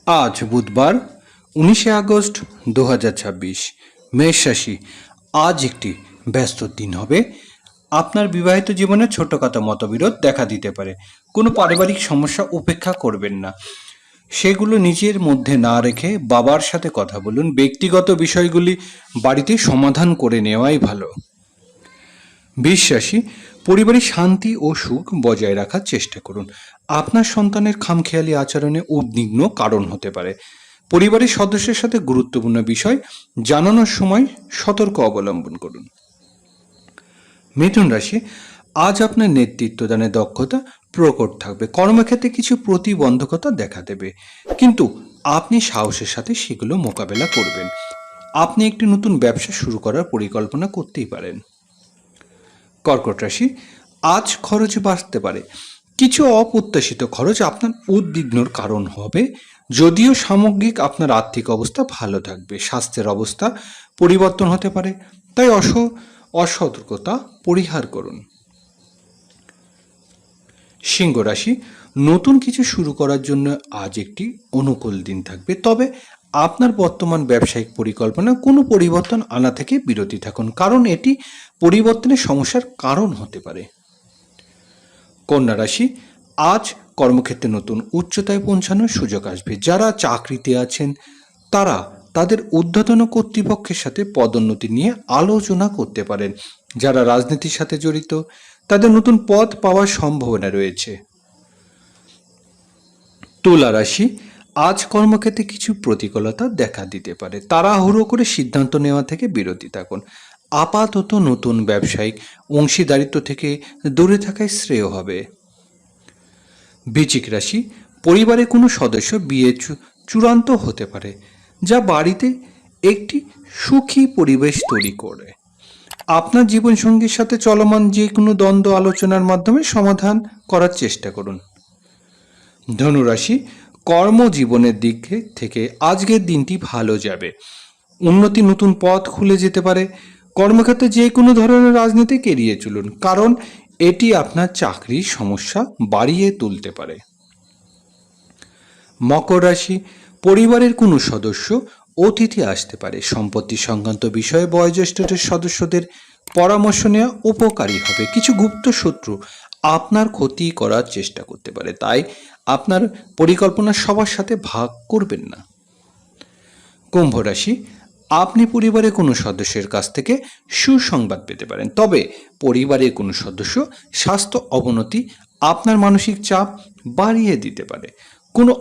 আজ বুধবার 19 আগস্ট 2026। মেষ রাশি, আজ একটি ব্যস্ত দিন হবে। আপনার বিবাহিত জীবনে ছোটখাটো মতবিরোধ দেখা দিতে পারে। কোনো পারিবারিক সমস্যা উপেক্ষা করবেন না, সেগুলো নিজের মধ্যে না রেখে বাবার সাথে কথা বলুন। ব্যক্তিগত বিষয়গুলি বাড়িতে সমাধান করে নেওয়াই ভালো। বৃষ রাশি, পরিবারের শান্তি ও সুখ বজায় রাখার চেষ্টা করুন। আপনার সন্তানের খামখেয়ালি আচরণে উদ্বিগ্ন কারণ হতে পারে। পরিবারের সদস্যের সাথে গুরুত্বপূর্ণ বিষয় জানানোর সময় সতর্ক অবলম্বন করুন। মিথুন রাশি, আজ আপনার নেতৃত্বদানের দক্ষতা প্রকট থাকবে। কর্মক্ষেত্রে কিছু প্রতিবন্ধকতা দেখা দেবে, কিন্তু আপনি সাহসের সাথে সেগুলো মোকাবেলা করবেন। আপনি একটি নতুন ব্যবসা শুরু করার পরিকল্পনা করতেই পারেন। কর্কট রাশি, আজ খরচ বাড়তে পারে। কিছু অপ্রত্যাশিত খরচ আপনার উদ্বিগ্নর কারণ হবে। যদিও সামগ্রিক আপনার আর্থিক অবস্থা ভালো থাকবে, স্বাস্থ্যের অবস্থা পরিবর্তন হতে পারে, তাই অসতর্কতা পরিহার করুন। সিংহ রাশি, নতুন কিছু শুরু করার জন্য আজ একটি অনুকূল দিন থাকবে, তবে আপনার বর্তমান ব্যবসায়িক পরিকল্পনা কোনো পরিবর্তন আনা থেকে বিরতি থাকুন, কারণ এটি পরিবর্তনের সমস্যার কারণ হতে পারে। কন্যা রাশি, আজ কর্মক্ষেত্রে নতুন উচ্চতায় পৌঁছানোর সুযোগ আসবে। যারা চাকরিতে আছেন তারা তাদের ঊর্ধ্বতন কর্তৃপক্ষের সাথে পদোন্নতি নিয়ে আলোচনা করতে পারেন। যারা রাজনীতির সাথে জড়িত তাদের নতুন পদ পাওয়ার সম্ভাবনা রয়েছে। তুলা রাশি, আজ কর্মক্ষেত্রে কিছু প্রতিকূলতা দেখা দিতে পারে। তাড়াহুড়ো করে সিদ্ধান্ত নেওয়া থেকে বিরতি থাকুন। আপাতত নতুন ব্যবসায়িক অংশীদারিত্ব থেকে দূরে থাকাই শ্রেয় হবে। বৃশ্চিক রাশি, পরিবারের কোনো সদস্য বিয়ে চূড়ান্ত হতে পারে, যা বাড়িতে একটি সুখী পরিবেশ তৈরি করে। আপনার জীবনসঙ্গীর সাথে চলমান যে কোনো দ্বন্দ্ব আলোচনার মাধ্যমে সমাধান করার চেষ্টা করুন। ধনুরাশি, কর্মজীবনের দিক থেকে আজকের দিনটি ভালো যাবে। উন্নতি নতুন পথ খুলে যেতে পারে। কর্মক্ষেত্রে যে কোনো ধরনের রাজনীতি এড়িয়ে চলুন, কারণ এটি আপনার চাকরির সমস্যা বাড়িয়ে তুলতে পারে। মকর রাশি, পরিবারের কোনো সদস্য অতিথি আসতে পারে। সম্পত্তি সংক্রান্ত বিষয়ে বয়োজ্যেষ্ঠদের সদস্যদের পরামর্শ নেওয়া উপকারী হবে। কিছু গুপ্ত শত্রু আপনার ক্ষতি করার চেষ্টা করতে পারে, তাই আপনার পরিকল্পনা সবার সাথে ভাগ করবেন না। কুম্ভ রাশি, আপনি পরিবারের কোনো সদস্যের কাছ থেকে সুসংবাদ পেতে পারেন, তবে পরিবারের কোনো সদস্য স্বাস্থ্য অবনতি আপনার মানসিক চাপ বাড়িয়ে দিতে পারে। কোনো